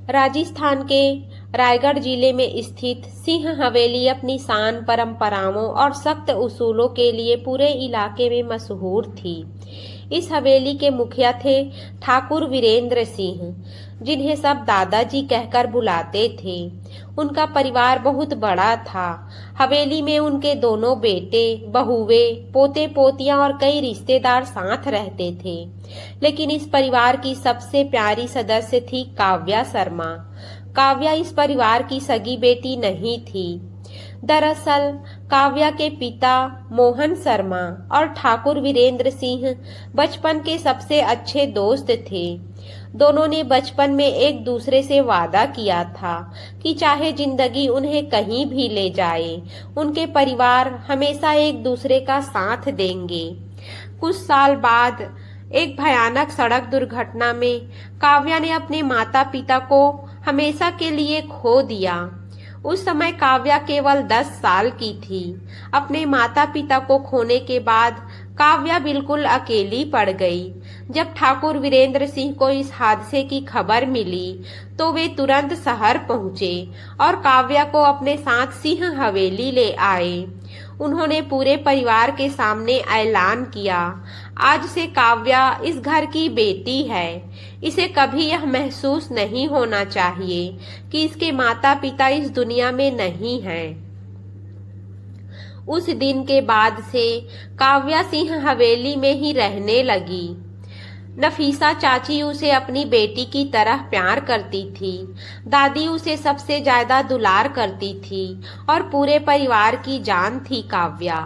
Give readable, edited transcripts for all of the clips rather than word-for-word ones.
राजस्थान के रायगढ़ जिले में स्थित सिंह हवेली अपनी शान, परंपराओं और सख्त उसूलों के लिए पूरे इलाके में मशहूर थी। इस हवेली के मुखिया थे ठाकुर वीरेंद्र सिंह, जिन्हें सब दादाजी कहकर बुलाते थे। उनका परिवार बहुत बड़ा था। हवेली में उनके दोनों बेटे, बहुएं, पोते पोतियां और कई रिश्तेदार साथ रहते थे। लेकिन इस परिवार की सबसे प्यारी सदस्य थी काव्या शर्मा। काव्या इस परिवार की सगी बेटी नहीं थी। दरअसल काव्या के पिता मोहन शर्मा और ठाकुर वीरेंद्र सिंह बचपन के सबसे अच्छे दोस्त थे। दोनों ने बचपन में एक दूसरे से वादा किया था कि चाहे जिंदगी उन्हें कहीं भी ले जाए, उनके परिवार हमेशा एक दूसरे का साथ देंगे। कुछ साल बाद एक भयानक सड़क दुर्घटना में काव्या ने अपने माता पिता को हमेशा के लिए खो दिया। उस समय काव्या केवल 10 साल की थी। अपने माता पिता को खोने के बाद काव्या बिल्कुल अकेली पड़ गई। जब ठाकुर वीरेंद्र सिंह को इस हादसे की खबर मिली तो वे तुरंत शहर पहुंचे और काव्या को अपने साथ सिंह हवेली ले आए। उन्होंने पूरे परिवार के सामने ऐलान किया, आज से काव्या इस घर की बेटी है। इसे कभी यह महसूस नहीं होना चाहिए कि इसके माता पिता इस दुनिया में नहीं हैं। उस दिन के बाद से काव्या सिंह हवेली में ही रहने लगी। नफीसा चाची उसे अपनी बेटी की तरह प्यार करती थी। दादी उसे सबसे ज्यादा दुलार करती थी और पूरे परिवार की जान थी काव्या।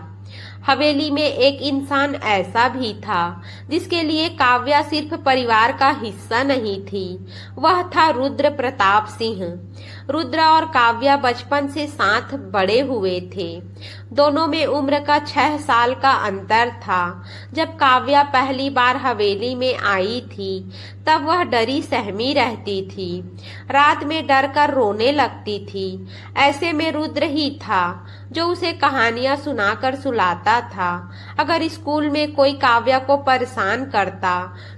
हवेली में एक इंसान ऐसा भी था जिसके लिए काव्या सिर्फ परिवार का हिस्सा नहीं थी। वह था रुद्र प्रताप सिंह। रुद्र और काव्या बचपन से साथ बड़े हुए थे। दोनों में उम्र का 6 साल का अंतर था। जब काव्या पहली बार हवेली में आई थी तब वह डरी सहमी रहती थी। रात में डर कर रोने लगती थी। ऐसे में रुद्र ही था जो उसे कहानियां सुनाकर सुलाता था। अगर स्कूल में कोई काव्या को परेशान करता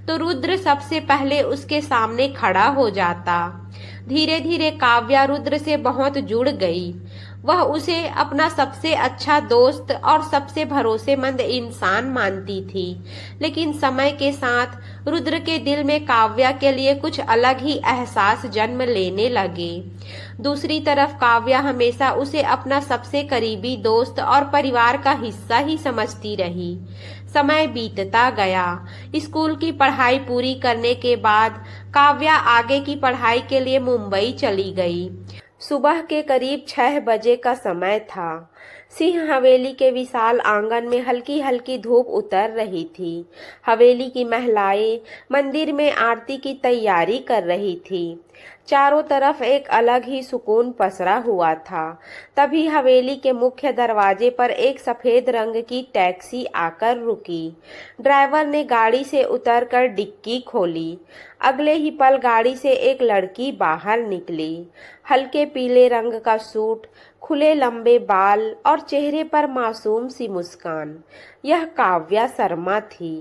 तो रुद्र सबसे पहले उसके सामने खड़ा हो जाता। धीरे धीरे काव्या रुद्र से बहुत जुड़ गई। वह उसे अपना सबसे अच्छा दोस्त और सबसे भरोसेमंद इंसान मानती थी। लेकिन समय के साथ रुद्र के दिल में काव्या के लिए कुछ अलग ही एहसास जन्म लेने लगे। दूसरी तरफ काव्या हमेशा उसे अपना सबसे करीबी दोस्त और परिवार का हिस्सा ही समझती रही। समय बीतता गया। स्कूल की पढ़ाई पूरी करने के बाद काव्या आगे की पढ़ाई के लिए मुंबई चली गई। सुबह के करीब 6 बजे का समय था। सिंह हवेली के विशाल आंगन में हल्की हल्की धूप उतर रही थी। हवेली की महिलाएं मंदिर में आरती की तैयारी कर रही थी। चारों तरफ एक अलग ही सुकून पसरा हुआ था। तभी हवेली के मुख्य दरवाजे पर एक सफेद रंग की टैक्सी आकर रुकी। ड्राइवर ने गाड़ी से उतरकर डिक्की खोली। अगले ही पल गाड़ी से एक लड़की बाहर निकली। हल्के पीले रंग का सूट, खुले लंबे बाल और चेहरे पर मासूम सी मुस्कान। यह काव्या शर्मा थी।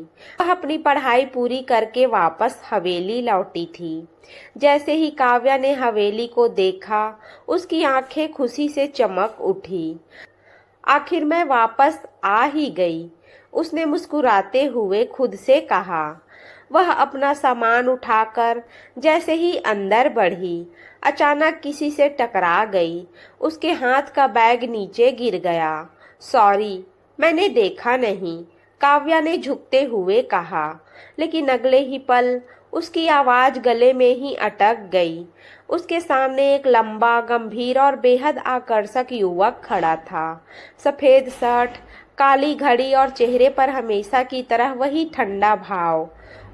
वह अपनी पढ़ाई पूरी करके वापस हवेली लौटी थी। जैसे ही काव्या ने हवेली को देखा, उसकी आंखें खुशी से चमक उठी। आखिर मैं वापस आ ही गई, उसने मुस्कुराते हुए खुद से कहा। वह अपना सामान उठाकर जैसे ही अंदर बढ़ी, अचानक किसी से टकरा गई। उसके हाथ का बैग नीचे गिर गया। सॉरी, मैंने देखा नहीं, काव्या ने झुकते हुए कहा। लेकिन अगले ही पल उसकी आवाज गले में ही अटक गई। उसके सामने एक लंबा, गंभीर और बेहद आकर्षक युवक खड़ा था। सफेद शर्ट, काली घड़ी और चेहरे पर हमेशा की तरह वही ठंडा भाव।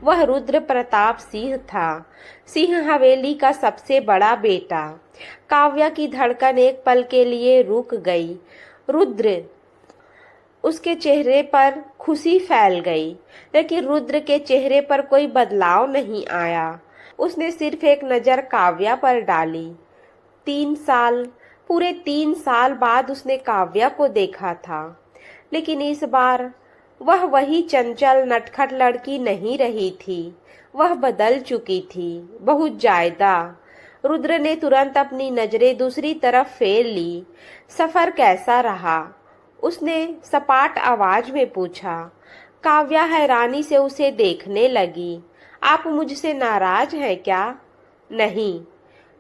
वह रुद्र प्रताप सिंह था, सिंह हवेली का सबसे बड़ा बेटा। काव्या की धड़कन एक पल के लिए रुक गई। रुद्र, उसके चेहरे पर खुशी फैल गई, लेकिन रुद्र के चेहरे पर कोई बदलाव नहीं आया। उसने सिर्फ एक नज़र काव्या पर डाली। 3 साल, पूरे 3 साल बाद उसने काव्या को देखा था। लेकिन इस बार वह वही चंचल नटखट लड़की नहीं रही थी। वह बदल चुकी थी, बहुत ज्यादा। रुद्र ने तुरंत अपनी नजरें दूसरी तरफ फेर ली। सफर कैसा रहा? उसने सपाट आवाज में पूछा। काव्या हैरानी से उसे देखने लगी। आप मुझसे नाराज हैं क्या? नहीं।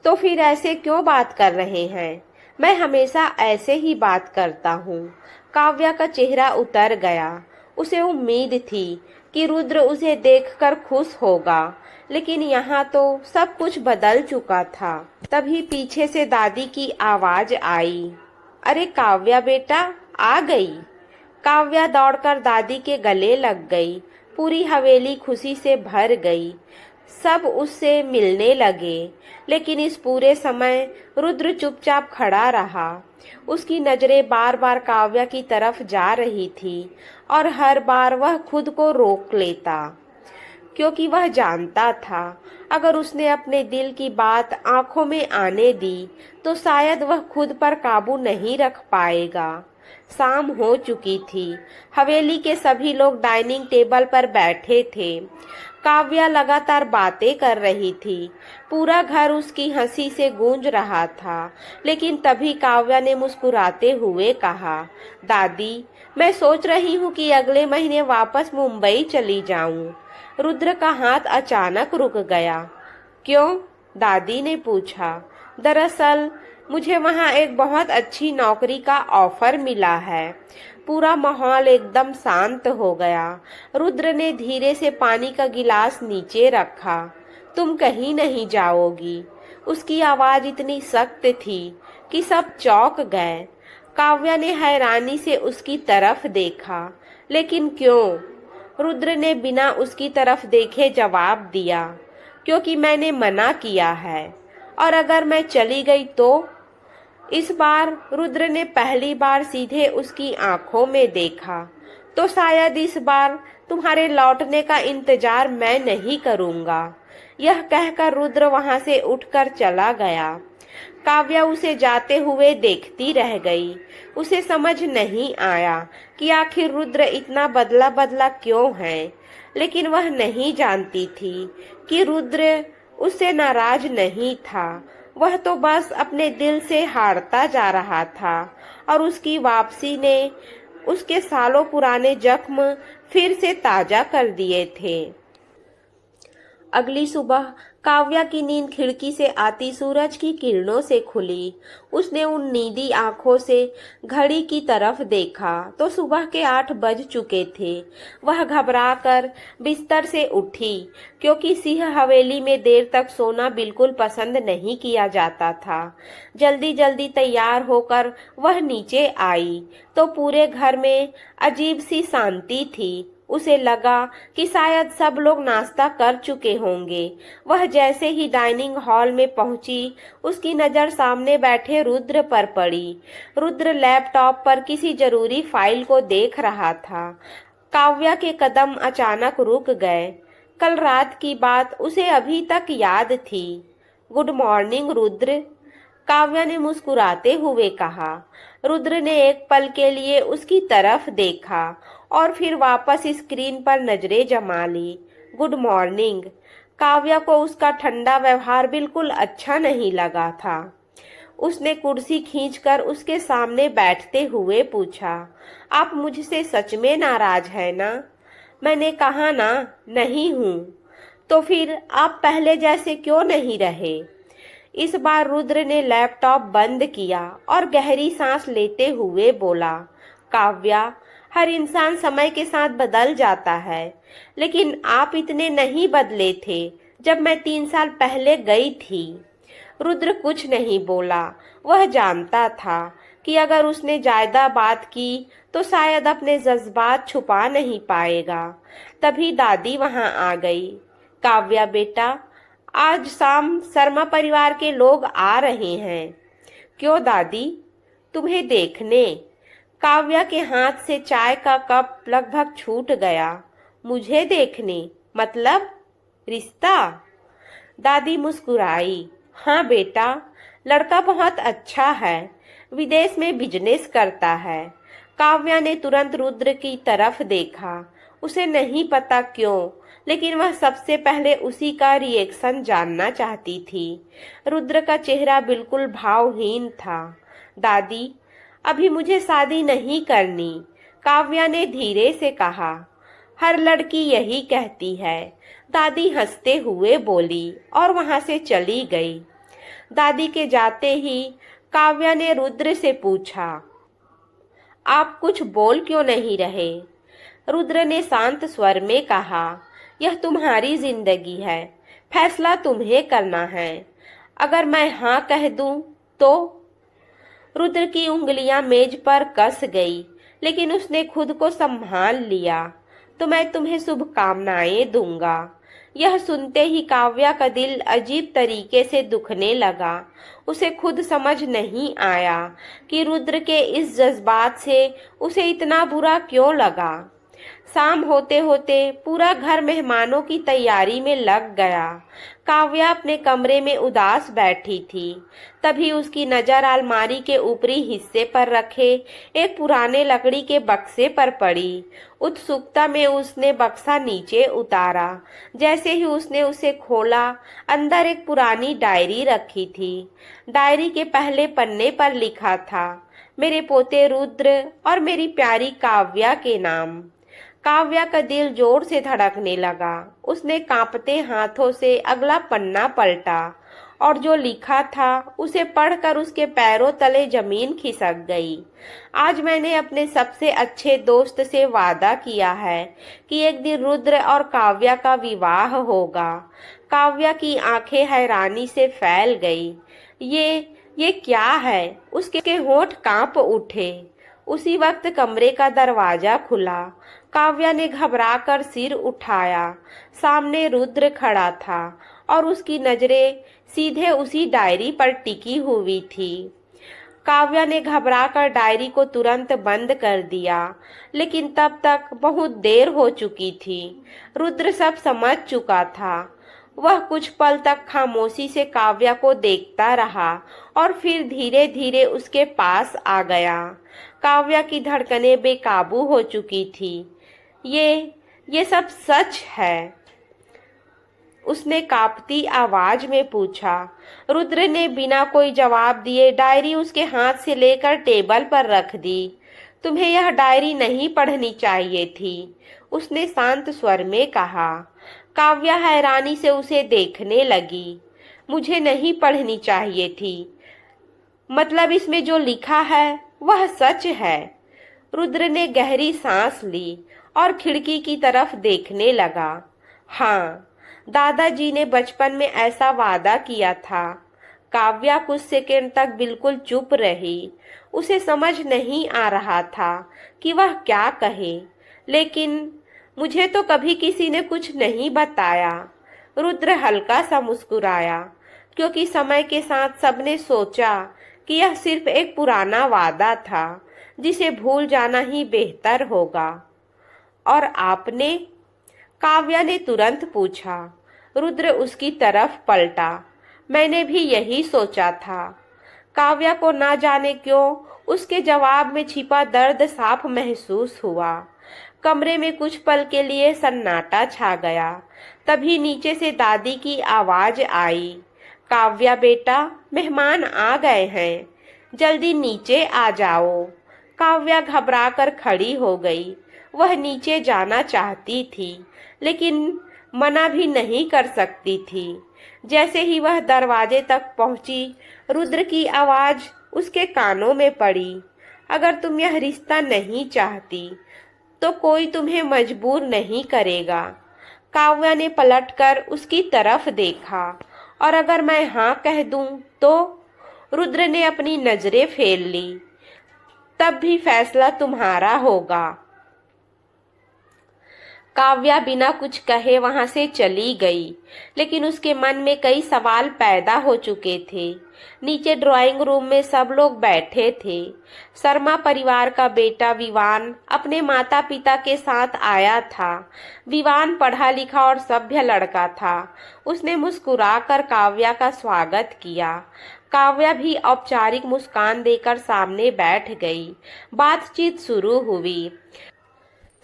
तो फिर ऐसे क्यों बात कर रहे हैं? मैं हमेशा ऐसे ही बात करता हूँ। काव्या का चेहरा उतर गया। उसे उम्मीद थी कि रुद्र उसे देखकर खुश होगा, लेकिन यहाँ तो सब कुछ बदल चुका था। तभी पीछे से दादी की आवाज आई। अरे काव्या बेटा, आ गई। काव्या दौड़कर दादी के गले लग गई। पूरी हवेली खुशी से भर गई। सब उससे मिलने लगे, लेकिन इस पूरे समय रुद्र चुपचाप खड़ा रहा। उसकी नजरें बार बार काव्या की तरफ जा रही थी और हर बार वह खुद को रोक लेता, क्योंकि वह जानता था अगर उसने अपने दिल की बात आंखों में आने दी तो शायद वह खुद पर काबू नहीं रख पाएगा। शाम हो चुकी थी। हवेली के सभी लोग डाइनिंग टेबल पर बैठे थे। काव्या लगातार बातें कर रही थी। पूरा घर उसकी हंसी से गूंज रहा था। लेकिन तभी काव्या ने मुस्कुराते हुए कहा, दादी, मैं सोच रही हूँ कि अगले महीने वापस मुंबई चली जाऊं। रुद्र का हाथ अचानक रुक गया। क्यों? दादी ने पूछा। दरअसल मुझे वहाँ एक बहुत अच्छी नौकरी का ऑफर मिला है। पूरा माहौल एकदम शांत हो गया। रुद्र ने धीरे से पानी का गिलास नीचे रखा। तुम कहीं नहीं जाओगी। उसकी आवाज इतनी सख्त थी कि सब चौंक गए। काव्या ने हैरानी से उसकी तरफ देखा। लेकिन क्यों? रुद्र ने बिना उसकी तरफ देखे जवाब दिया, क्योंकि मैंने मना किया है। और अगर मैं चली गई तो? इस बार रुद्र ने पहली बार सीधे उसकी आंखों में देखा। तो शायद इस बार तुम्हारे लौटने का इंतजार मैं नहीं करूंगा। यह कहकर रुद्र वहां से उठकर चला गया। काव्या उसे जाते हुए देखती रह गई। उसे समझ नहीं आया कि आखिर रुद्र इतना बदला बदला क्यों है, लेकिन वह नहीं जानती थी कि रुद्र उससे नाराज नहीं था। वह तो बस अपने दिल से हारता जा रहा था और उसकी वापसी ने उसके सालों पुराने जख्म फिर से ताजा कर दिए थे। अगली सुबह काव्या की नींद खिड़की से आती सूरज की किरणों से खुली। उसने उन नींदी आंखों से घड़ी की तरफ देखा तो सुबह के 8 बज चुके थे। वह घबराकर बिस्तर से उठी, क्योंकि सिंह हवेली में देर तक सोना बिल्कुल पसंद नहीं किया जाता था। जल्दी जल्दी तैयार होकर वह नीचे आई तो पूरे घर में अजीब सी शांति थी। उसे लगा कि शायद सब लोग नाश्ता कर चुके होंगे। वह जैसे ही डाइनिंग हॉल में पहुंची, उसकी नजर सामने बैठे रुद्र पर पड़ी। रुद्र लैपटॉप पर किसी जरूरी फाइल को देख रहा था। काव्या के कदम अचानक रुक गए। कल रात की बात उसे अभी तक याद थी। गुड मॉर्निंग रुद्र, काव्या ने मुस्कुराते हुए कहा। रुद्र ने एक पल के लिए उसकी तरफ देखा और फिर वापस स्क्रीन पर नजरें जमा ली। Good morning. काव्या को उसका ठंडा व्यवहार बिल्कुल अच्छा नहीं लगा था। उसने कुर्सी खींचकर उसके सामने बैठते हुए पूछा, आप मुझसे सच में नाराज है ना? मैंने कहा ना, नहीं हूँ। तो फिर आप पहले जैसे क्यों नहीं रहे? इस बार रुद्र ने लैपटॉप बंद किया और गहरी सांस लेते हुए बोला, काव्या, हर इंसान समय के साथ बदल जाता है, लेकिन आप इतने नहीं बदले थे जब मैं 3 साल पहले गई थी। रुद्र कुछ नहीं बोला। वह जानता था कि अगर उसने ज्यादा बात की तो शायद अपने जज्बात छुपा नहीं पाएगा। तभी दादी वहां आ गई। काव्या बेटा, आज शाम शर्मा परिवार के लोग आ रहे हैं। क्यों दादी? तुम्हें देखने। काव्या के हाथ से चाय का कप लगभग छूट गया। मुझे देखने? मतलब रिश्ता? दादी मुस्कुराई। हाँ बेटा, लड़का बहुत अच्छा है, विदेश में बिजनेस करता है। काव्या ने तुरंत रुद्र की तरफ देखा। उसे नहीं पता क्यों, लेकिन वह सबसे पहले उसी का रिएक्शन जानना चाहती थी। रुद्र का चेहरा बिल्कुल भावहीन था। दादी, अभी मुझे शादी नहीं करनी, काव्या ने धीरे से कहा। हर लड़की यही कहती है, दादी हंसते हुए बोली और वहां से चली गई। दादी के जाते ही काव्या ने रुद्र से पूछा, आप कुछ बोल क्यों नहीं रहे? रुद्र ने शांत स्वर में कहा, यह तुम्हारी जिंदगी है, फैसला तुम्हें करना है। अगर मैं हाँ कह दूं तो? रुद्र की उंगलियां मेज पर कस गई, लेकिन उसने खुद को संभाल लिया। तो मैं तुम्हें शुभकामनाएं दूंगा। यह सुनते ही काव्या का दिल अजीब तरीके से दुखने लगा। उसे खुद समझ नहीं आया कि रुद्र के इस जज्बात से उसे इतना बुरा क्यों लगा। शाम होते होते पूरा घर मेहमानों की तैयारी में लग गया। काव्या अपने कमरे में उदास बैठी थी। तभी उसकी नजर अलमारी के ऊपरी हिस्से पर रखे एक पुराने लकड़ी के बक्से पर पड़ी। उत्सुकता में उसने बक्सा नीचे उतारा। जैसे ही उसने उसे खोला, अंदर एक पुरानी डायरी रखी थी। डायरी के पहले पन्ने पर लिखा था, मेरे पोते रुद्र और मेरी प्यारी काव्या के नाम। काव्या का दिल जोर से धड़कने लगा। उसने कांपते हाथों से अगला पन्ना पलटा और जो लिखा था उसे पढ़कर उसके पैरों तले जमीन खिसक गई। आज मैंने अपने सबसे अच्छे दोस्त से वादा किया है कि एक दिन रुद्र और काव्या का विवाह होगा। काव्या की आंखें हैरानी से फैल गई। ये क्या है? उसके होंठ कांप उठे। उसी वक्त कमरे का दरवाजा खुला। काव्या ने घबराकर सिर उठाया। सामने रुद्र खड़ा था और उसकी नजरें सीधे उसी डायरी पर टिकी हुई थी। काव्या ने घबराकर डायरी को तुरंत बंद कर दिया, लेकिन तब तक बहुत देर हो चुकी थी। रुद्र सब समझ चुका था। वह कुछ पल तक खामोशी से काव्या को देखता रहा और फिर धीरे धीरे उसके पास आ गया। काव्या की धड़कनें बेकाबू हो चुकी थी। ये सब सच है? उसने कांपती आवाज में पूछा। रुद्र ने बिना कोई जवाब दिए डायरी उसके हाथ से लेकर टेबल पर रख दी। तुम्हें यह डायरी नहीं पढ़नी चाहिए थी, उसने शांत स्वर में कहा। काव्या हैरानी से उसे देखने लगी। मुझे नहीं पढ़नी चाहिए थी? मतलब इसमें जो लिखा है वह सच है? रुद्र ने गहरी सांस ली और खिड़की की तरफ देखने लगा। हाँ, दादाजी ने बचपन में ऐसा वादा किया था। काव्या कुछ सेकंड तक बिल्कुल चुप रही। उसे समझ नहीं आ रहा था कि वह क्या कहे, लेकिन मुझे तो कभी किसी ने कुछ नहीं बताया। रुद्र हल्का सा मुस्कुराया, क्योंकि समय के साथ सबने सोचा कि यह सिर्फ एक पुराना वादा था जिसे भूल जाना ही बेहतर होगा। और आपने? काव्या ने तुरंत पूछा। रुद्र उसकी तरफ पलटा। मैंने भी यही सोचा था। काव्या को ना जाने क्यों उसके जवाब में छिपा दर्द साफ महसूस हुआ। कमरे में कुछ पल के लिए सन्नाटा छा गया। तभी नीचे से दादी की आवाज आई, काव्या बेटा, मेहमान आ गए हैं, जल्दी नीचे आ जाओ। काव्या घबराकर खड़ी हो गई। वह नीचे जाना चाहती थी, लेकिन मना भी नहीं कर सकती थी। जैसे ही वह दरवाजे तक पहुंची, रुद्र की आवाज उसके कानों में पड़ी, अगर तुम यह रिश्ता नहीं चाहती तो कोई तुम्हें मजबूर नहीं करेगा। काव्या ने पलटकर उसकी तरफ देखा। और अगर मैं हाँ कह दूं तो? रुद्र ने अपनी नजरें फेर ली। तब भी फैसला तुम्हारा होगा। काव्या बिना कुछ कहे वहां से चली गई, लेकिन उसके मन में कई सवाल पैदा हो चुके थे। नीचे ड्राइंग रूम में सब लोग बैठे थे। शर्मा परिवार का बेटा विवान अपने माता पिता के साथ आया था। विवान पढ़ा लिखा और सभ्य लड़का था। उसने मुस्कुराकर काव्या का स्वागत किया। काव्या भी औपचारिक मुस्कान देकर सामने बैठ गई। बातचीत शुरू हुई।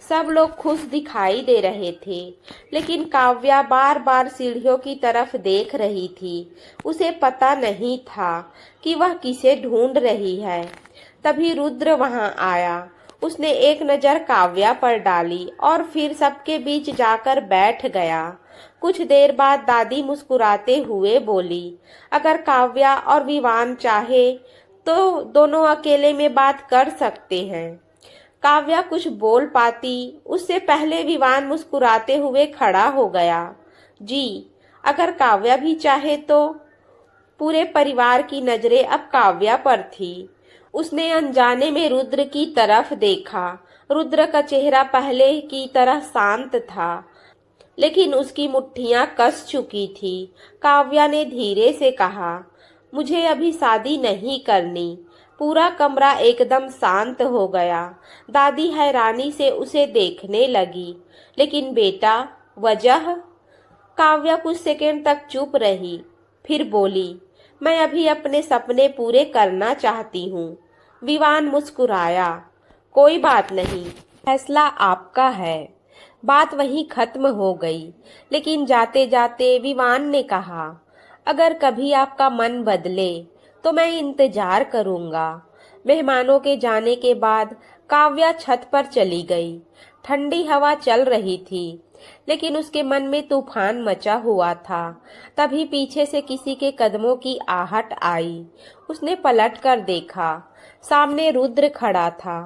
सब लोग खुश दिखाई दे रहे थे, लेकिन काव्या बार बार सीढ़ियों की तरफ देख रही थी। उसे पता नहीं था कि वह किसे ढूंढ रही है। तभी रुद्र वहां आया। उसने एक नजर काव्या पर डाली और फिर सबके बीच जाकर बैठ गया। कुछ देर बाद दादी मुस्कुराते हुए बोली, अगर काव्या और विवान चाहे तो दोनों अकेले में बात कर सकते हैं। काव्या कुछ बोल पाती उससे पहले विवान मुस्कुराते हुए खड़ा हो गया। जी, अगर काव्या भी चाहे तो। पूरे परिवार की नजरें अब काव्या पर थी। उसने अनजाने में रुद्र की तरफ देखा। रुद्र का चेहरा पहले की तरह शांत था, लेकिन उसकी मुट्ठियां कस चुकी थी। काव्या ने धीरे से कहा, मुझे अभी शादी नहीं करनी। पूरा कमरा एकदम शांत हो गया। दादी हैरानी से उसे देखने लगी। लेकिन बेटा, वजह? काव्या कुछ सेकंड तक चुप रही, फिर बोली, मैं अभी अपने सपने पूरे करना चाहती हूँ। विवान मुस्कुराया, कोई बात नहीं, फैसला आपका है। बात वहीं खत्म हो गई। लेकिन जाते जाते विवान ने कहा, अगर कभी आपका मन बदले तो मैं इंतजार करूंगा। मेहमानों के जाने के बाद काव्या छत पर चली गई। ठंडी हवा चल रही थी, लेकिन उसके मन में तूफान मचा हुआ था। तभी पीछे से किसी के कदमों की आहट आई। उसने पलट कर देखा। सामने रुद्र खड़ा था।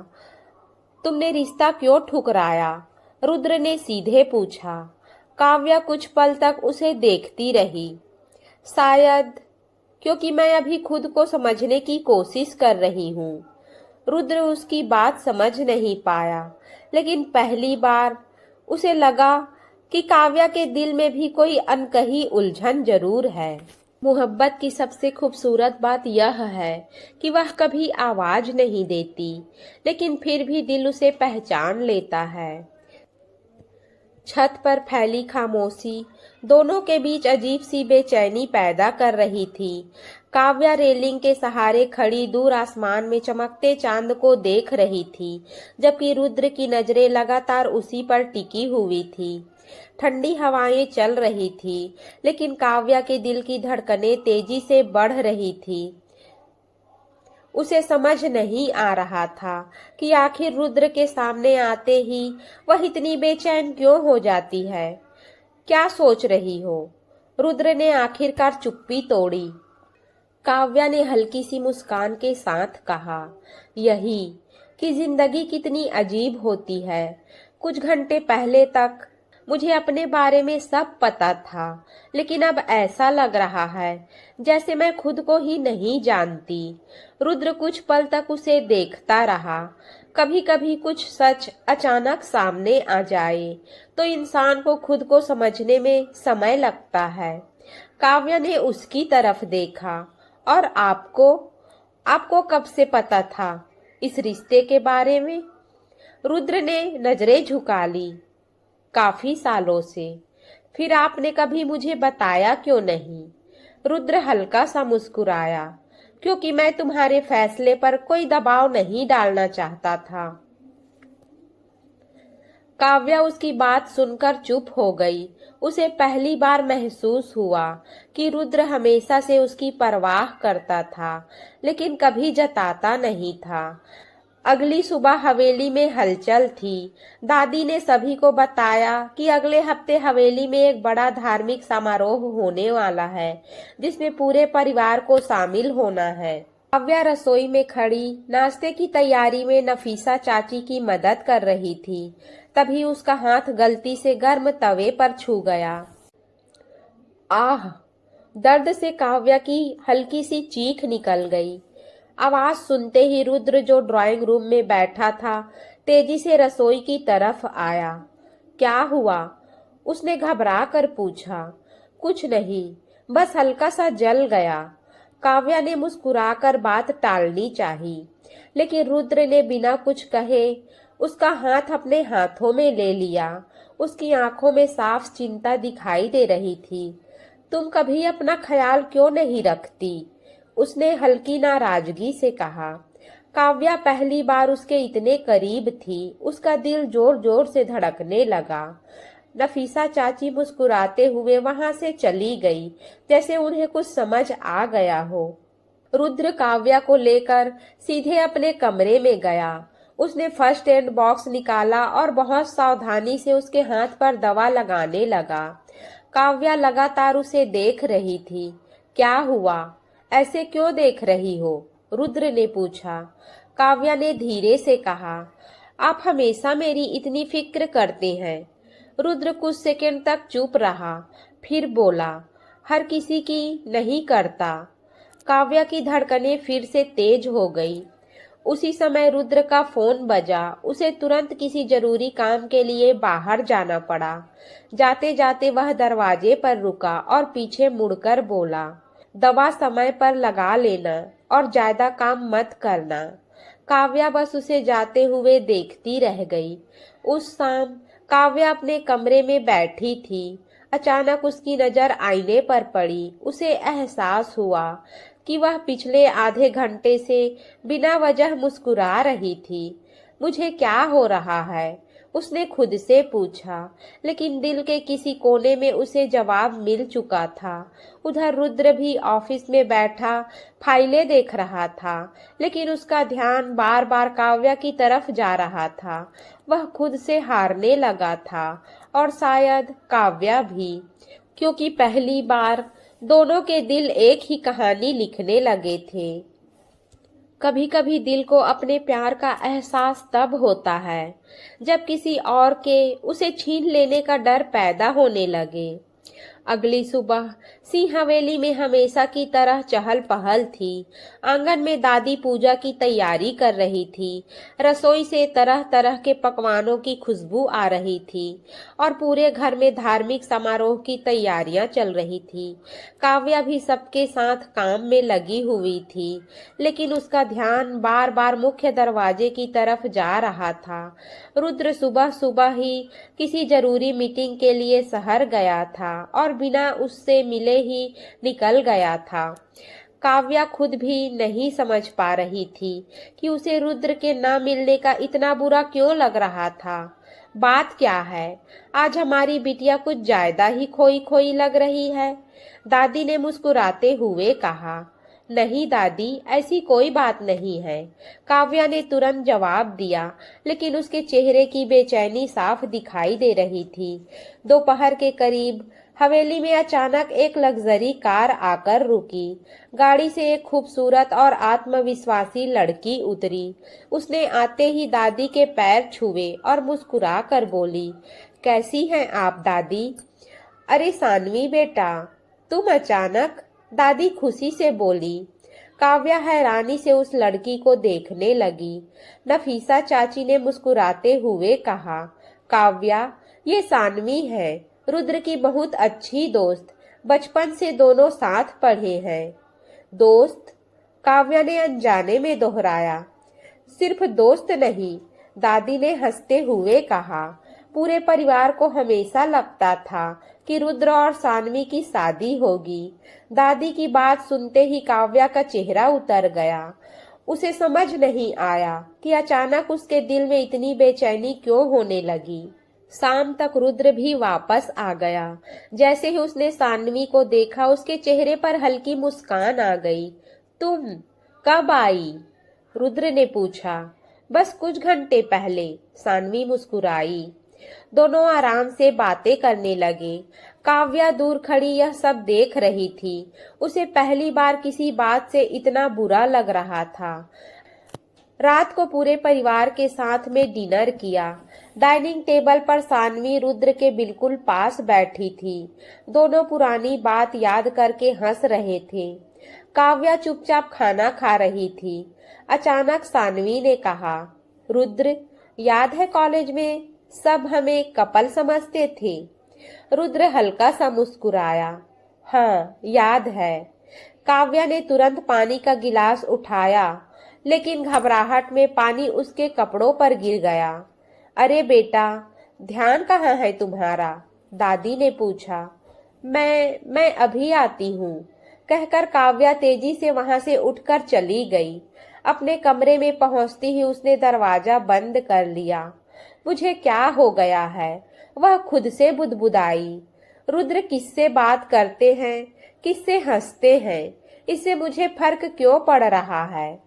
तुमने रिश्ता क्यों ठुकराया? रुद्र ने सीधे पूछा। काव्या कुछ पल तक उसे देखती रही। शायद क्योंकि मैं अभी खुद को समझने की कोशिश कर रही हूँ। रुद्र उसकी बात समझ नहीं पाया, लेकिन पहली बार उसे लगा कि काव्या के दिल में भी कोई अनकही उलझन जरूर है। मोहब्बत की सबसे खूबसूरत बात यह है कि वह कभी आवाज नहीं देती, लेकिन फिर भी दिल उसे पहचान लेता है। छत पर फैली खामोशी दोनों के बीच अजीब सी बेचैनी पैदा कर रही थी। काव्या रेलिंग के सहारे खड़ी दूर आसमान में चमकते चांद को देख रही थी, जबकि रुद्र की नजरें लगातार उसी पर टिकी हुई थी। ठंडी हवाएं चल रही थी, लेकिन काव्या के दिल की धड़कनें तेजी से बढ़ रही थी। उसे समझ नहीं आ रहा था कि आखिर रुद्र के सामने आते ही वह इतनी बेचैन क्यों हो जाती है। क्या सोच रही हो? रुद्र ने आखिरकार चुप्पी तोड़ी। काव्या ने हल्की सी मुस्कान के साथ कहा, यही कि जिंदगी कितनी अजीब होती है। कुछ घंटे पहले तक मुझे अपने बारे में सब पता था, लेकिन अब ऐसा लग रहा है जैसे मैं खुद को ही नहीं जानती। रुद्र कुछ पल तक उसे देखता रहा। कभी कभी कुछ सच अचानक सामने आ जाए तो इंसान को खुद को समझने में समय लगता है। काव्या ने उसकी तरफ देखा। और आपको कब से पता था इस रिश्ते के बारे में? रुद्र ने नजरें झुका ली। काफी सालों से। फिर आपने कभी मुझे बताया क्यों नहीं? रुद्र हल्का सा मुस्कुराया, क्योंकि मैं तुम्हारे फैसले पर कोई दबाव नहीं डालना चाहता था। काव्या उसकी बात सुनकर चुप हो गई। उसे पहली बार महसूस हुआ कि रुद्र हमेशा से उसकी परवाह करता था, लेकिन कभी जताता नहीं था। अगली सुबह हवेली में हलचल थी। दादी ने सभी को बताया कि अगले हफ्ते हवेली में एक बड़ा धार्मिक समारोह होने वाला है, जिसमें पूरे परिवार को शामिल होना है। काव्या रसोई में खड़ी नाश्ते की तैयारी में नफीसा चाची की मदद कर रही थी। तभी उसका हाथ गलती से गर्म तवे पर छू गया। आह! दर्द से काव्या की हल्की सी चीख निकल गई। आवाज सुनते ही रुद्र, जो ड्राइंग रूम में बैठा था, तेजी से रसोई की तरफ आया। क्या हुआ? उसने घबरा कर पूछा। कुछ नहीं, बस हल्का सा जल गया। काव्या ने मुस्कुराकर बात टालनी चाही, लेकिन रुद्र ने बिना कुछ कहे उसका हाथ अपने हाथों में ले लिया। उसकी आंखों में साफ चिंता दिखाई दे रही थी। तुम कभी अपना ख्याल क्यों नहीं रखती? उसने हल्की नाराजगी से कहा। काव्या पहली बार उसके इतने करीब थी। उसका दिल जोर जोर से धड़कने लगा। नफीसा चाची मुस्कुराते हुए वहां से चली गई, जैसे उन्हें कुछ समझ आ गया हो। रुद्र काव्या को लेकर सीधे अपने कमरे में गया। उसने फर्स्ट एड बॉक्स निकाला और बहुत सावधानी से उसके हाथ पर दवा लगाने लगा। काव्या लगातार उसे देख रही थी। क्या हुआ? ऐसे क्यों देख रही हो? रुद्र ने पूछा। काव्या ने धीरे से कहा, आप हमेशा मेरी इतनी फिक्र करते हैं। रुद्र कुछ सेकंड तक चुप रहा, फिर बोला, हर किसी की नहीं करता। काव्या की धड़कनें फिर से तेज हो गई। उसी समय रुद्र का फोन बजा। उसे तुरंत किसी जरूरी काम के लिए बाहर जाना पड़ा। जाते जाते वह दरवाजे पर रुका और पीछे मुड़कर बोला, दवा समय पर लगा लेना और ज्यादा काम मत करना। काव्या बस उसे जाते हुए देखती रह गई। उस शाम काव्या अपने कमरे में बैठी थी। अचानक उसकी नजर आईने पर पड़ी। उसे एहसास हुआ कि वह पिछले आधे घंटे से बिना वजह मुस्कुरा रही थी। मुझे क्या हो रहा है? उसने खुद से पूछा, लेकिन दिल के किसी कोने में उसे जवाब मिल चुका था। उधर रुद्र भी ऑफिस में बैठा फाइलें देख रहा था, लेकिन उसका ध्यान बार बार काव्या की तरफ जा रहा था। वह खुद से हारने लगा था और शायद काव्या भी, क्योंकि पहली बार दोनों के दिल एक ही कहानी लिखने लगे थे। कभी कभी दिल को अपने प्यार का एहसास तब होता है जब किसी और के उसे छीन लेने का डर पैदा होने लगे। अगली सुबह सिंह हवेली में हमेशा की तरह चहल पहल थी। आंगन में दादी पूजा की तैयारी कर रही थी। रसोई से तरह तरह के पकवानों की खुशबू आ रही थी और पूरे घर में धार्मिक समारोह की तैयारियां चल रही थी। काव्या भी सबके साथ काम में लगी हुई थी, लेकिन उसका ध्यान बार बार मुख्य दरवाजे की तरफ जा रहा था। रुद्र सुबह सुबह ही किसी जरूरी मीटिंग के लिए शहर गया था और बिना उससे मिले ही निकल गया था। काव्या खुद भी नहीं समझ पा रही थी कि उसे रुद्र के ना मिलने का इतना बुरा क्यों लग रहा था। बात क्या है? आज हमारी बिटिया कुछ ज्यादा ही खोई खोई लग रही है, दादी ने मुस्कुराते हुए कहा। नहीं दादी, ऐसी कोई बात नहीं है, काव्या ने तुरंत जवाब दिया, लेकिन उसके चेहरे की बेचैनी साफ दिखाई दे रही थी। दोपहर के करीब हवेली में अचानक एक लग्जरी कार आकर रुकी। गाड़ी से एक खूबसूरत और आत्मविश्वासी लड़की उतरी। उसने आते ही दादी के पैर छुए और मुस्कुरा कर बोली, कैसी हैं आप दादी? अरे सानवी बेटा, तुम अचानक? दादी खुशी से बोली। काव्या हैरानी से उस लड़की को देखने लगी। नफीसा चाची ने मुस्कुराते हुए कहा, काव्या, ये सानवी है, रुद्र की बहुत अच्छी दोस्त। बचपन से दोनों साथ पढ़े हैं। दोस्त? काव्या ने अनजाने में दोहराया। सिर्फ दोस्त नहीं, दादी ने हंसते हुए कहा। पूरे परिवार को हमेशा लगता था कि रुद्र और सानवी की शादी होगी। दादी की बात सुनते ही काव्या का चेहरा उतर गया। उसे समझ नहीं आया कि अचानक उसके दिल में इतनी बेचैनी क्यों होने लगी। शाम तक रुद्र भी वापस आ गया। जैसे ही उसने सानवी को देखा, उसके चेहरे पर हल्की मुस्कान आ गई। तुम कब आई? रुद्र ने पूछा। बस कुछ घंटे पहले, सानवी मुस्कुराई। दोनों आराम से बातें करने लगे। काव्या दूर खड़ी यह सब देख रही थी। उसे पहली बार किसी बात से इतना बुरा लग रहा था। रात को पूरे परिवार के साथ में डिनर किया। डाइनिंग टेबल पर सानवी रुद्र के बिल्कुल पास बैठी थी। दोनों पुरानी बात याद करके हंस रहे थे। काव्या चुपचाप खाना खा रही थी। अचानक सानवी ने कहा, रुद्र, याद है कॉलेज में सब हमें कपल समझते थे? रुद्र हल्का सा मुस्कुराया। हाँ, याद है। काव्या ने तुरंत पानी का गिलास उठाया, लेकिन घबराहट में पानी उसके कपड़ों पर गिर गया। अरे बेटा, ध्यान कहाँ है तुम्हारा? दादी ने पूछा। मैं अभी आती हूँ, कहकर काव्या तेजी से वहां से उठकर चली गई। अपने कमरे में पहुंचती ही उसने दरवाजा बंद कर लिया। मुझे क्या हो गया है, वह खुद से बुदबुदाई। रुद्र किससे बात करते हैं, किससे हंसते हैं, इससे मुझे फर्क क्यों पड़ रहा है।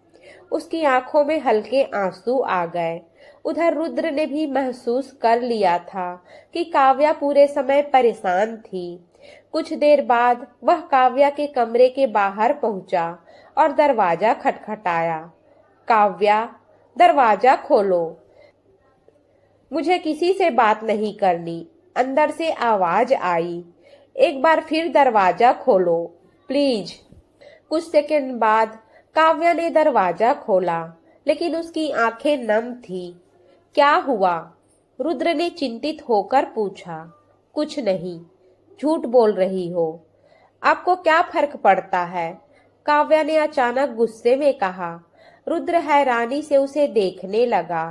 उसकी आंखों में हल्के आंसू आ गए। उधर रुद्र ने भी महसूस कर लिया था कि काव्या पूरे समय परेशान थी। कुछ देर बाद वह काव्या के कमरे के बाहर पहुंचा और दरवाजा खटखटाया। काव्या, दरवाजा खोलो, मुझे किसी से बात नहीं करनी, अंदर से आवाज आई। एक बार फिर दरवाजा खोलो प्लीज। कुछ सेकंड बाद काव्या ने दरवाजा खोला, लेकिन उसकी आंखें नम थी। क्या हुआ? रुद्र ने चिंतित होकर पूछा। कुछ नहीं, झूठ बोल रही हो। आपको क्या फर्क पड़ता है? काव्या ने अचानक गुस्से में कहा। रुद्र हैरानी से उसे देखने लगा।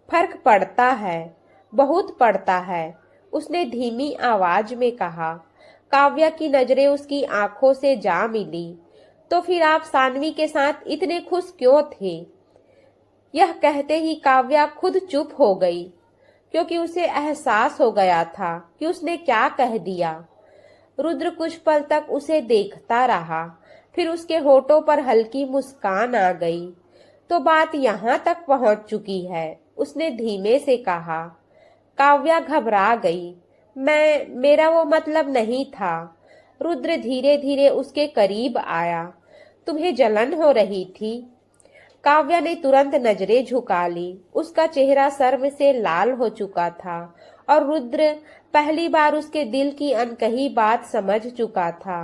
फर्क पड़ता है, बहुत पड़ता है, उसने धीमी आवाज में कहा। काव्या की नजरें उसकी आंखों से जा मिली। तो फिर आप सानवी के साथ इतने खुश क्यों थे? यह कहते ही काव्या खुद चुप हो गई, क्योंकि उसे एहसास हो गया था कि उसने क्या कह दिया। रुद्र कुछ पल तक उसे देखता रहा, फिर उसके होठों पर हल्की मुस्कान आ गई। तो बात यहाँ तक पहुंच चुकी है, उसने धीमे से कहा। काव्या घबरा गई। मेरा वो मतलब नहीं था। रुद्र धीरे धीरे उसके करीब आया। तुम्हें जलन हो रही थी? काव्या ने तुरंत नजरें झुका ली। उसका चेहरा शर्म से लाल हो चुका था और रुद्र पहली बार उसके दिल की अनकही बात समझ चुका था।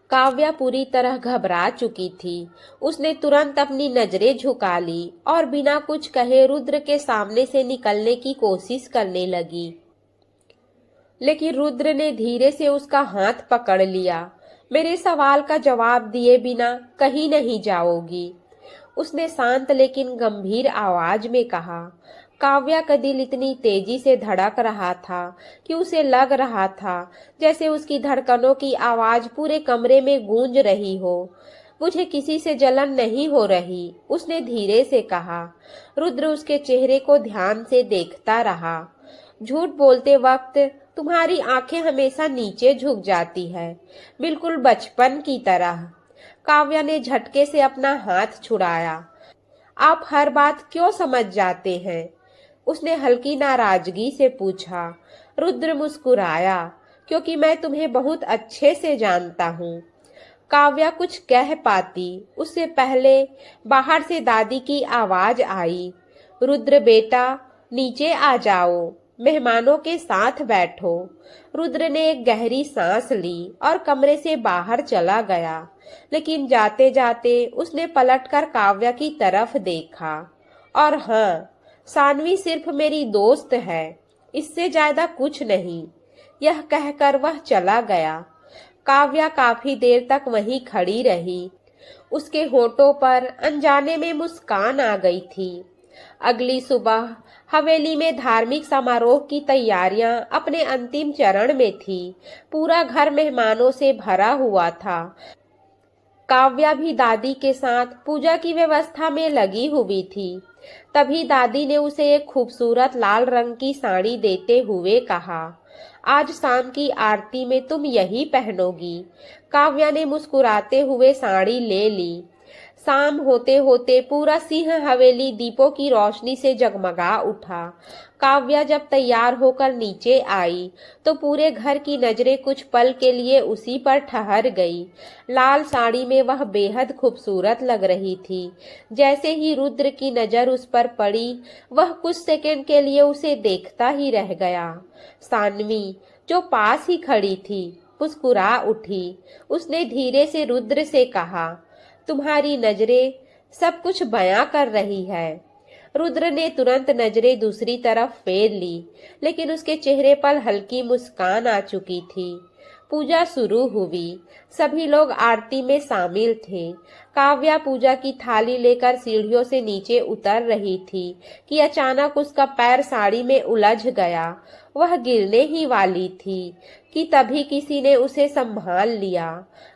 काव्या पूरी तरह घबरा चुकी थी। उसने तुरंत अपनी नजरें झुका ली और बिना कुछ कहे रुद्र के सामने से निकलने की कोशिश करने लगी। लेकिन रुद्र ने धीरे से उसका हाथ पकड़ लिया। मेरे सवाल का जवाब दिए बिना कहीं नहीं जाओगी, उसने शांत लेकिन गंभीर आवाज में कहा। काव्या का दिल इतनी तेजी से धड़क रहा था कि उसे लग रहा था जैसे उसकी धड़कनों की आवाज पूरे कमरे में गूंज रही हो। मुझे किसी से जलन नहीं हो रही, उसने धीरे से कहा। रुद्र उसके चेहरे को ध्यान से देखता रहा। झूठ बोलते वक्त तुम्हारी आंखें हमेशा नीचे झुक जाती है, बिल्कुल बचपन की तरह। काव्या ने झटके से अपना हाथ छुड़ाया। आप हर बात क्यों समझ जाते हैं? उसने हल्की नाराजगी से पूछा। रुद्र मुस्कुराया। क्योंकि मैं तुम्हें बहुत अच्छे से जानता हूँ। काव्या कुछ कह पाती उससे पहले बाहर से दादी की आवाज आई। रुद्र बेटा, नीचे आ जाओ, मेहमानों के साथ बैठो। रुद्र ने एक गहरी सांस ली और कमरे से बाहर चला गया, लेकिन जाते जाते उसने पलटकर काव्या की तरफ देखा। और हाँ, सानवी सिर्फ मेरी दोस्त है, इससे ज्यादा कुछ नहीं, यह कहकर वह चला गया। काव्या काफी देर तक वहीं खड़ी रही। उसके होठों पर अनजाने में मुस्कान आ गई थी। अगली सुबह हवेली में धार्मिक समारोह की तैयारियां अपने अंतिम चरण में थी। पूरा घर मेहमानों से भरा हुआ था। काव्या भी दादी के साथ पूजा की व्यवस्था में लगी हुई थी। तभी दादी ने उसे एक खूबसूरत लाल रंग की साड़ी देते हुए कहा, आज शाम की आरती में तुम यही पहनोगी। काव्या ने मुस्कुराते हुए साड़ी ले ली। शाम होते होते पूरा सिंह हवेली दीपों की रोशनी से जगमगा उठा। काव्या जब तैयार होकर नीचे आई तो पूरे घर की नजरें कुछ पल के लिए उसी पर ठहर गई। लाल साड़ी में वह बेहद खूबसूरत लग रही थी। जैसे ही रुद्र की नजर उस पर पड़ी, वह कुछ सेकंड के लिए उसे देखता ही रह गया। सानवी, जो पास ही खड़ी थी, मुस्कुरा उठी। उसने धीरे से रुद्र से कहा, तुम्हारी नजरें सब कुछ बयां कर रही है। रुद्र ने तुरंत नजरें दूसरी तरफ फेर ली, लेकिन उसके चेहरे पर हल्की मुस्कान आ चुकी थी। पूजा शुरू हुई। सभी लोग आरती में शामिल थे। काव्या पूजा की थाली लेकर सीढ़ियों से नीचे उतर रही थी कि अचानक उसका पैर साड़ी में उलझ गया। वह गिरने ही वाली थी कि तभी किसी ने उसे संभाल लिया।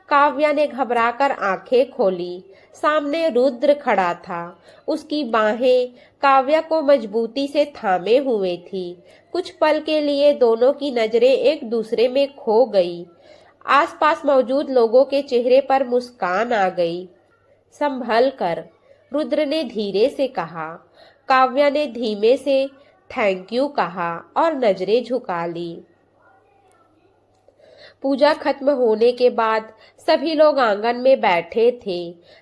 काव्या ने घबराकर आंखें खोली। सामने रुद्र खड़ा था। उसकी बाहें काव्या को मजबूती से थामे हुए थी। कुछ पल के लिए दोनों की नजरें एक दूसरे में खो गई। आसपास मौजूद लोगों के चेहरे पर मुस्कान आ गई। संभल कर, रुद्र ने धीरे से कहा। काव्या ने धीमे से थैंक यू कहा और नजरें झुका ली। पूजा खत्म होने के बाद सभी लोग आंगन में बैठे थे।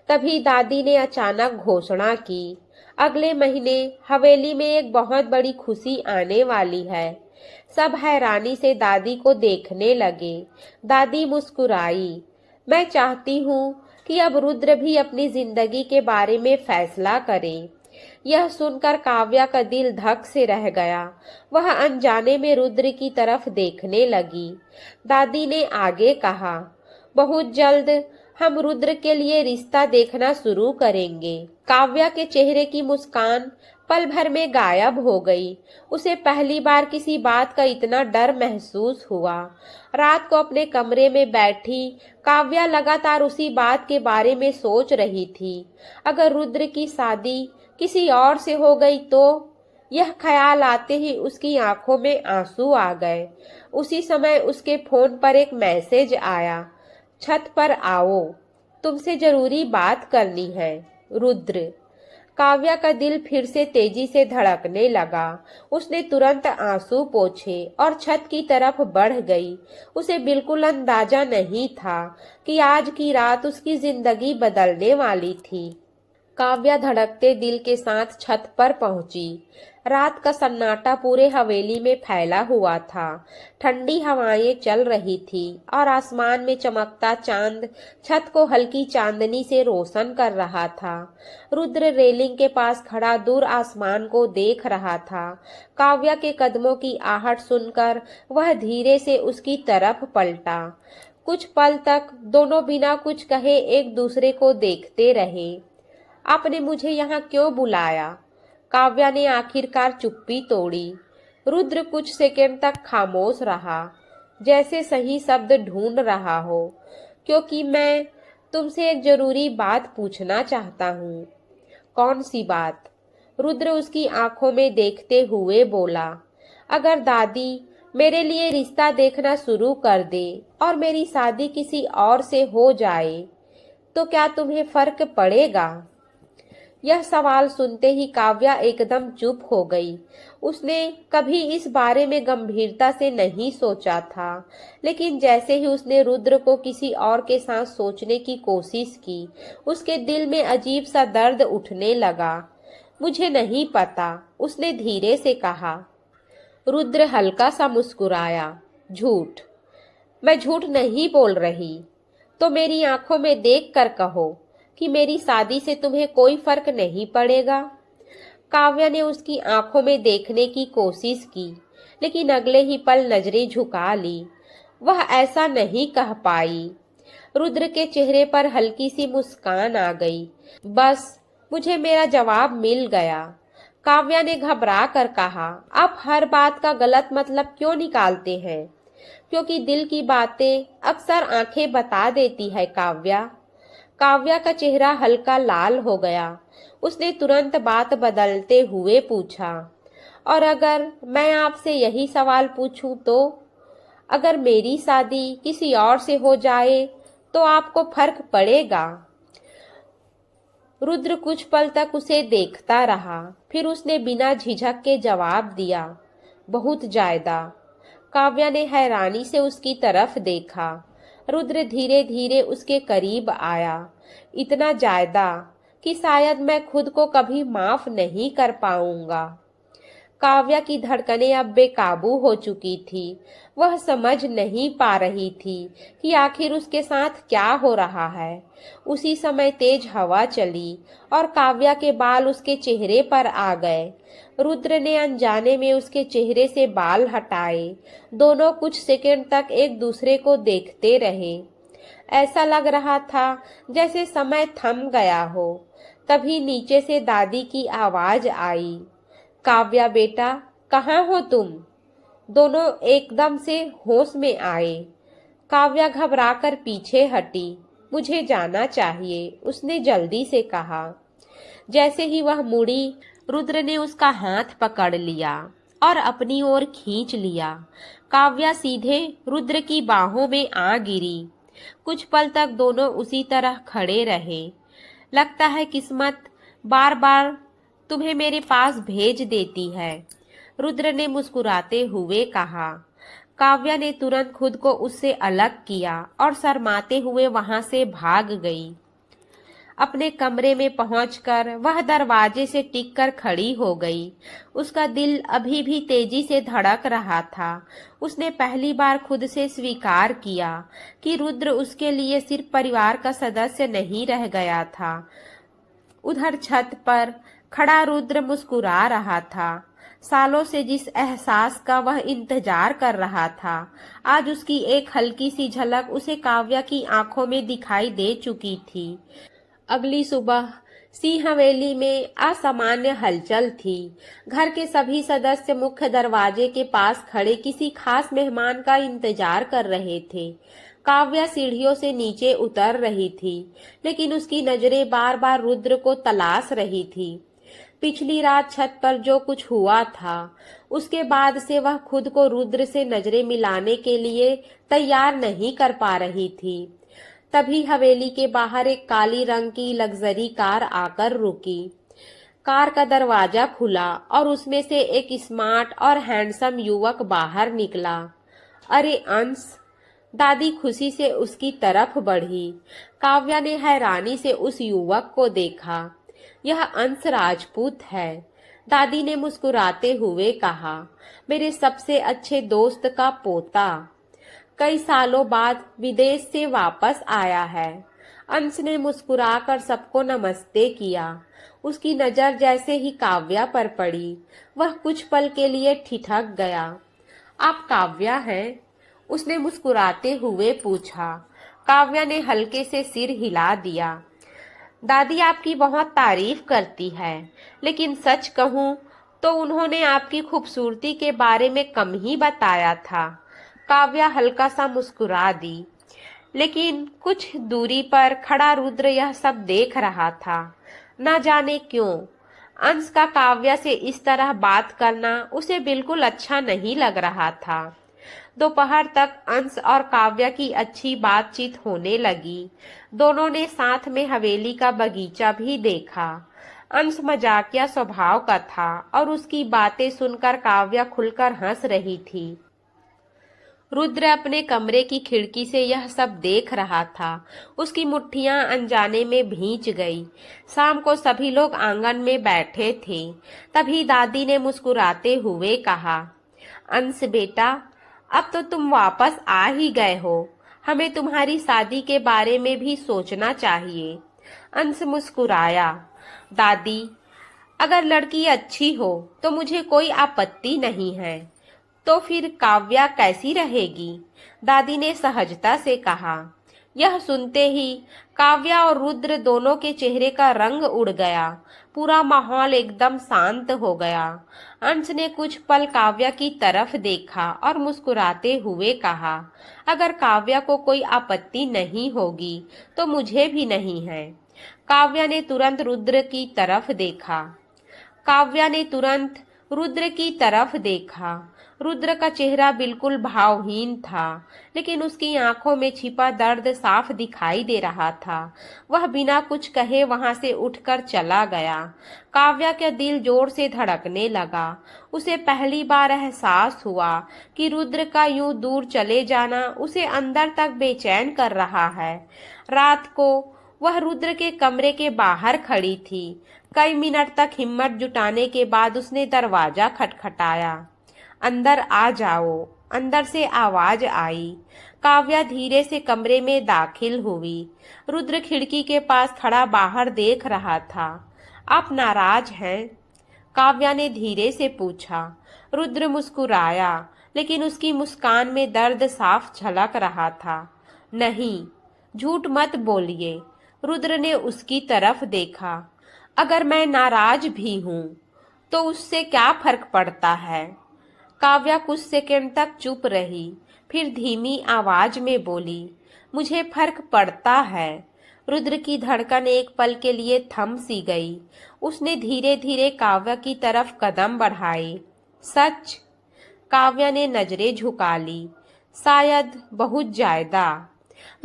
तभी दादी ने अचानक घोषणा की, अगले महीने हवेली में एक बहुत बड़ी खुशी आने वाली है। सब हैरानी से दादी को देखने लगे। दादी मुस्कुराई। मैं चाहती हूँ कि अब रुद्र भी अपनी जिंदगी के बारे में फैसला करे। यह सुनकर काव्या का दिल धक से रह गया। वह अनजाने में रुद्र की तरफ देखने लगी। दादी ने आगे कहा, बहुत जल्द हम रुद्र के लिए रिश्ता देखना शुरू करेंगे। काव्या के चेहरे की मुस्कान पल भर में गायब हो गई। उसे पहली बार किसी बात का इतना डर महसूस हुआ। रात को अपने कमरे में बैठी काव्या लगातार उसी बात के बारे में सोच रही थी। अगर रुद्र की शादी किसी और से हो गई तो? यह ख्याल आते ही उसकी आंखों में आंसू आ गए। उसी समय उसके फोन पर एक मैसेज आया, छत पर आओ, तुमसे जरूरी बात करनी है, रुद्र। काव्या का दिल फिर से तेजी से धड़कने लगा। उसने तुरंत आंसू पोंछे और छत की तरफ बढ़ गई। उसे बिल्कुल अंदाजा नहीं था कि आज की रात उसकी जिंदगी बदलने वाली थी। काव्या धड़कते दिल के साथ छत पर पहुंची। रात का सन्नाटा पूरे हवेली में फैला हुआ था। ठंडी हवाएं चल रही थी और आसमान में चमकता चांद छत को हल्की चांदनी से रोशन कर रहा था। रुद्र रेलिंग के पास खड़ा दूर आसमान को देख रहा था। काव्या के कदमों की आहट सुनकर वह धीरे से उसकी तरफ पलटा। कुछ पल तक दोनों बिना कुछ कहे एक दूसरे को देखते रहे। आपने मुझे यहाँ क्यों बुलाया? काव्या ने आखिरकार चुप्पी तोड़ी। रुद्र कुछ सेकंड तक खामोश रहा, जैसे सही शब्द ढूंढ रहा हो। क्योंकि मैं तुमसे एक जरूरी बात पूछना चाहता हूँ। कौन सी बात? रुद्र उसकी आंखों में देखते हुए बोला, अगर दादी मेरे लिए रिश्ता देखना शुरू कर दे और मेरी शादी किसी और से हो जाए तो क्या तुम्हें फर्क पड़ेगा? यह सवाल सुनते ही काव्या एकदम चुप हो गई। उसने कभी इस बारे में गंभीरता से नहीं सोचा था, लेकिन जैसे ही उसने रुद्र को किसी और के साथ सोचने की कोशिश की, उसके दिल में अजीब सा दर्द उठने लगा। मुझे नहीं पता, उसने धीरे से कहा। रुद्र हल्का सा मुस्कुराया। झूठ? मैं झूठ नहीं बोल रही। तो मेरी आंखों में देखकर कहो कि मेरी शादी से तुम्हें कोई फर्क नहीं पड़ेगा। काव्या ने उसकी आंखों में देखने की कोशिश की, लेकिन अगले ही पल नजरें झुका ली। वह ऐसा नहीं कह पाई। रुद्र के चेहरे पर हल्की सी मुस्कान आ गई। बस मुझे मेरा जवाब मिल गया। काव्या ने घबरा कर कहा, आप हर बात का गलत मतलब क्यों निकालते हैं? क्योंकि दिल की बातें अक्सर आंखें बता देती है काव्या। काव्या का चेहरा हल्का लाल हो गया। उसने तुरंत बात बदलते हुए पूछा, और अगर मैं आपसे यही सवाल पूछूं तो? अगर मेरी शादी किसी और से हो जाए तो आपको फर्क पड़ेगा? रुद्र कुछ पल तक उसे देखता रहा, फिर उसने बिना झिझक के जवाब दिया, बहुत ज्यादा। काव्या ने हैरानी से उसकी तरफ देखा। रुद्र धीरे धीरे उसके करीब आया। इतना ज्यादा कि शायद मैं खुद को कभी माफ नहीं कर पाऊंगा। काव्या की धड़कनें अब बेकाबू हो चुकी थी। वह समझ नहीं पा रही थी कि आखिर उसके साथ क्या हो रहा है। उसी समय तेज हवा चली और काव्या के बाल उसके चेहरे पर आ गए। रुद्र ने अनजाने में उसके चेहरे से बाल हटाए। दोनों कुछ सेकंड तक एक दूसरे को देखते रहे। ऐसा लग रहा था जैसे समय थम गया हो। तभी नीचे से दादी की आवाज आई, काव्या बेटा, कहाँ हो तुम? दोनों एकदम से होश में आए। काव्या घबराकर पीछे हटी। मुझे जाना चाहिए, उसने जल्दी से कहा। जैसे ही वह मुड़ी, रुद्र ने उसका हाथ पकड़ लिया और अपनी ओर खींच लिया। काव्या सीधे रुद्र की बाहों में आ गिरी। कुछ पल तक दोनों उसी तरह खड़े रहे। लगता है किस्मत बार बार तुम्हें मेरे पास भेज देती है, रुद्र ने मुस्कुराते हुए कहा। काव्या ने तुरंत खुद को उससे अलग किया और शर्माते हुए वहां से भाग गई। अपने कमरे में पहुंचकर वह दरवाजे से टिककर खड़ी हो गई। उसका दिल अभी भी तेजी से धड़क रहा था। उसने पहली बार खुद से स्वीकार किया कि रुद्र उसके लिए सिर्फ परिवार का सदस्य नहीं रह गया था। उधर छत पर खड़ा रुद्र मुस्कुरा रहा था। सालों से जिस एहसास का वह इंतजार कर रहा था, आज उसकी एक हल्की सी झलक उसे काव्या की आंखों में दिखाई दे चुकी थी। अगली सुबह सिंह हवेली में असामान्य हलचल थी। घर के सभी सदस्य मुख्य दरवाजे के पास खड़े किसी खास मेहमान का इंतजार कर रहे थे। काव्या सीढ़ियों से नीचे उतर रही थी, लेकिन उसकी नजरें बार बार रुद्र को तलाश रही थी। पिछली रात छत पर जो कुछ हुआ था, उसके बाद से वह खुद को रुद्र से नजरें मिलाने के लिए तैयार नहीं कर पा रही थी। तभी हवेली के बाहर एक काली रंग की लग्जरी कार आकर रुकी। कार का दरवाजा खुला और उसमें से एक स्मार्ट और हैंडसम युवक बाहर निकला। अरे अंश, दादी खुशी से उसकी तरफ बढ़ी। काव्या ने हैरानी से उस युवक को देखा। यह अंश राजपूत है, दादी ने मुस्कुराते हुए कहा। मेरे सबसे अच्छे दोस्त का पोता, कई सालों बाद विदेश से वापस आया है। अंश ने मुस्कुराकर सबको नमस्ते किया। उसकी नजर जैसे ही काव्या पर पड़ी, वह कुछ पल के लिए ठिठक गया। आप काव्या हैं? उसने मुस्कुराते हुए पूछा। काव्या ने हल्के से सिर हिला दिया। दादी आपकी बहुत तारीफ करती है, लेकिन सच कहूँ तो उन्होंने आपकी खूबसूरती के बारे में कम ही बताया था। काव्या हल्का सा मुस्कुरा दी, लेकिन कुछ दूरी पर खड़ा रुद्र यह सब देख रहा था। न जाने क्यों अंश का काव्या से इस तरह बात करना उसे बिल्कुल अच्छा नहीं लग रहा था। दोपहर तक अंश और काव्या की अच्छी बातचीत होने लगी। दोनों ने साथ में हवेली का बगीचा भी देखा। अंश मजाकिया स्वभाव का था और उसकी बातें सुनकर काव्या खुलकर हंस रही थी। रुद्र अपने कमरे की खिड़की से यह सब देख रहा था। उसकी मुट्ठियां अनजाने में भींच गई। शाम को सभी लोग आंगन में बैठे थे। तभी दादी ने मुस्कुराते हुए कहा, अंश बेटा, अब तो तुम वापस आ ही गए हो। हमें तुम्हारी शादी के बारे में भी सोचना चाहिए। अंश मुस्कुराया। दादी, अगर लड़की अच्छी हो तो मुझे कोई आपत्ति नहीं है। तो फिर काव्या कैसी रहेगी? दादी ने सहजता से कहा। यह सुनते ही काव्या और रुद्र दोनों के चेहरे का रंग उड़ गया। पूरा माहौल एकदम शांत हो गया। अंश ने कुछ पल काव्या की तरफ देखा और मुस्कुराते हुए कहा, अगर काव्या को कोई आपत्ति नहीं होगी तो मुझे भी नहीं है। काव्या ने तुरंत रुद्र की तरफ देखा। रुद्र का चेहरा बिल्कुल भावहीन था, लेकिन उसकी आंखों में छिपा दर्द साफ दिखाई दे रहा था। वह बिना कुछ कहे वहां से उठकर चला गया। काव्या का दिल जोर से धड़कने लगा। उसे पहली बार एहसास हुआ कि रुद्र का यूं दूर चले जाना उसे अंदर तक बेचैन कर रहा है। रात को वह रुद्र के कमरे के बाहर खड़ी थी। कई मिनट तक हिम्मत जुटाने के बाद उसने दरवाजा खटखटाया। अंदर आ जाओ, अंदर से आवाज आई। काव्या धीरे से कमरे में दाखिल हुई। रुद्र खिड़की के पास खड़ा बाहर देख रहा था। आप नाराज हैं? काव्या ने धीरे से पूछा। रुद्र मुस्कुराया, लेकिन उसकी मुस्कान में दर्द साफ झलक रहा था। नहीं, झूठ मत बोलिए। रुद्र ने उसकी तरफ देखा। अगर मैं नाराज भी हूँ तो उससे क्या फर्क पड़ता है? काव्या कुछ सेकंड तक चुप रही, फिर धीमी आवाज में बोली, मुझे फर्क पड़ता है। रुद्र की धड़कन एक पल के लिए थम सी गई। उसने धीरे धीरे काव्या की तरफ कदम बढ़ाए। सच? काव्या ने नजरें झुका ली। शायद बहुत ज्यादा।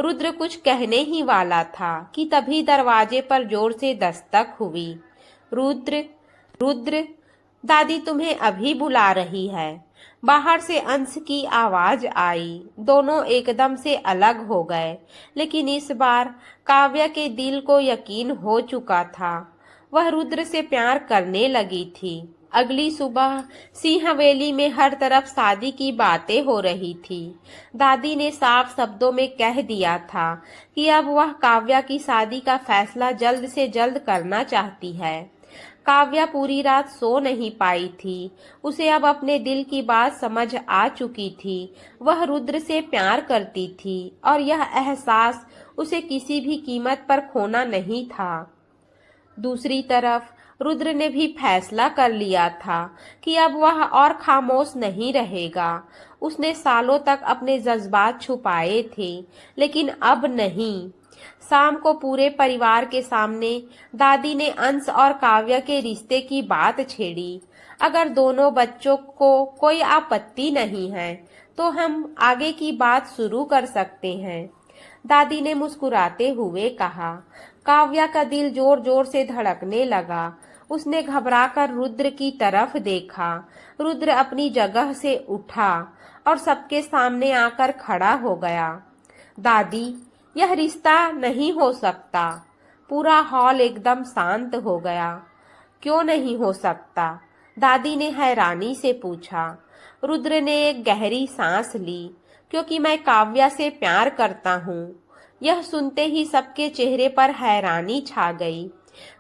रुद्र कुछ कहने ही वाला था कि तभी दरवाजे पर जोर से दस्तक हुई। रुद्र, रुद्र, दादी तुम्हें अभी बुला रही है। बाहर से अंश की आवाज आई। दोनों एकदम से अलग हो गए, लेकिन इस बार काव्या के दिल को यकीन हो चुका था। वह रुद्र से प्यार करने लगी थी। अगली सुबह सिंह हवेली में हर तरफ शादी की बातें हो रही थी। दादी ने साफ शब्दों में कह दिया था कि अब वह काव्या की शादी का फैसला जल्द से जल्द करना चाहती है। काव्या पूरी रात सो नहीं पाई थी। उसे अब अपने दिल की बात समझ आ चुकी थी। वह रुद्र से प्यार करती थी और यह एहसास उसे किसी भी कीमत पर खोना नहीं था। दूसरी तरफ रुद्र ने भी फैसला कर लिया था कि अब वह और खामोश नहीं रहेगा। उसने सालों तक अपने जज्बात छुपाए थे, लेकिन अब नहीं। शाम को पूरे परिवार के सामने दादी ने अंश और काव्या के रिश्ते की बात छेड़ी। अगर दोनों बच्चों को कोई आपत्ति नहीं है तो हम आगे की बात शुरू कर सकते हैं, दादी ने मुस्कुराते हुए कहा। काव्या का दिल जोर जोर से धड़कने लगा। उसने घबराकर रुद्र की तरफ देखा। रुद्र अपनी जगह से उठा और सबके सामने आकर खड़ा हो गया। दादी, यह रिश्ता नहीं हो सकता। पूरा हॉल एकदम शांत हो गया। क्यों नहीं हो सकता? दादी ने हैरानी से पूछा। रुद्र ने एक गहरी सांस ली। क्योंकि मैं काव्या से प्यार करता हूँ। यह सुनते ही सबके चेहरे पर हैरानी छा गई।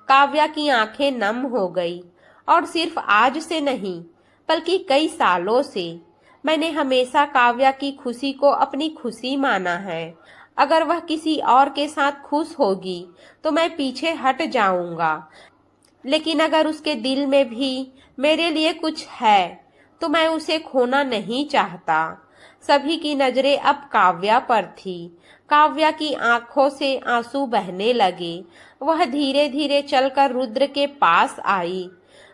काव्या की आंखें नम हो गई। और सिर्फ आज से नहीं, बल्कि कई सालों से मैंने हमेशा काव्या की खुशी को अपनी खुशी माना है। अगर वह किसी और के साथ खुश होगी तो मैं पीछे हट जाऊंगा, लेकिन अगर उसके दिल में भी मेरे लिए कुछ है तो मैं उसे खोना नहीं चाहता। सभी की नजरें अब काव्या पर थी। काव्या की आंखों से आंसू बहने लगे। वह धीरे धीरे चलकर रुद्र के पास आई।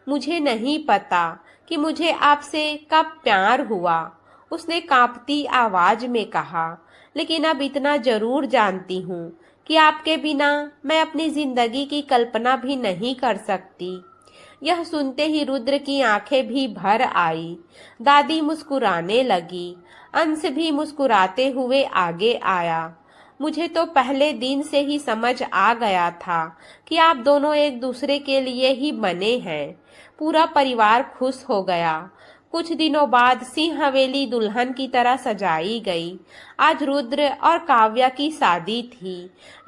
मुझे नहीं पता कि मुझे आपसे कब प्यार हुआ, उसने कांपती आवाज में कहा, लेकिन अब इतना जरूर जानती हूँ कि आपके बिना मैं अपनी जिंदगी की कल्पना भी नहीं कर सकती। यह सुनते ही रुद्र की आंखें भी भर आई। दादी मुस्कुराने लगी। अंश भी मुस्कुराते हुए आगे आया। मुझे तो पहले दिन से ही समझ आ गया था कि आप दोनों एक दूसरे के लिए ही बने हैं। पूरा परिवार खुश हो गया। कुछ दिनों बाद सिंह हवेली दुल्हन की तरह सजाई गई। आज रुद्र और काव्या की शादी थी।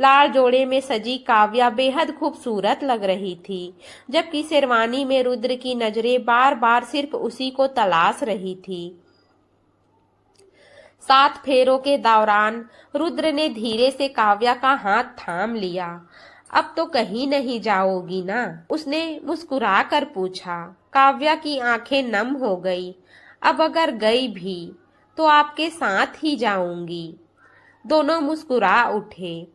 लाल जोड़े में सजी काव्या बेहद खूबसूरत लग रही थी, जबकि शेरवानी में रुद्र की नजरें बार बार सिर्फ उसी को तलाश रही थी। 7 फेरों के दौरान रुद्र ने धीरे से काव्या का हाथ थाम लिया। अब तो कहीं नहीं जाओगी ना? उसने मुस्कुरा कर पूछा। काव्या की आंखें नम हो गई। अब अगर गई भी तो आपके साथ ही जाऊंगी। दोनों मुस्कुरा उठे।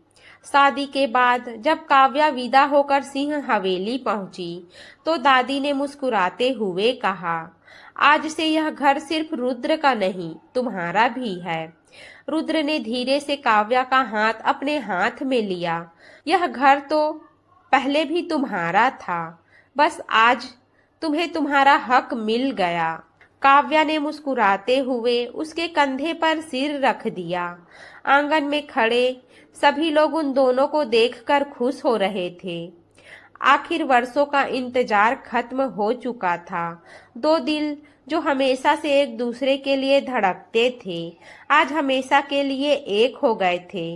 शादी के बाद जब काव्या विदा होकर सिंह हवेली पहुंची तो दादी ने मुस्कुराते हुए कहा, आज से यह घर सिर्फ रुद्र का नहीं, तुम्हारा भी है। रुद्र ने धीरे से काव्या का हाथ अपने हाथ में लिया। यह घर तो पहले भी तुम्हारा था, बस आज तुम्हें तुम्हारा हक मिल गया। काव्या ने मुस्कुराते हुए उसके कंधे पर सिर रख दिया। आंगन में खड़े सभी लोग उन दोनों को देखकर खुश हो रहे थे। आखिर वर्षों का इंतजार खत्म हो चुका था। 2 दिल जो हमेशा से एक दूसरे के लिए धड़कते थे, आज हमेशा के लिए एक हो गए थे।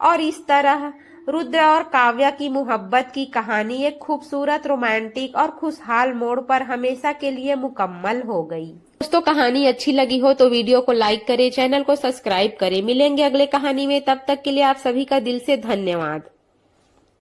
और इस तरह रुद्र और काव्या की मोहब्बत की कहानी एक खूबसूरत, रोमांटिक और खुशहाल मोड़ पर हमेशा के लिए मुकम्मल हो गई। दोस्तों, कहानी अच्छी लगी हो तो वीडियो को लाइक करें, चैनल को सब्सक्राइब करें। मिलेंगे अगले कहानी में, तब तक के लिए आप सभी का दिल से धन्यवाद।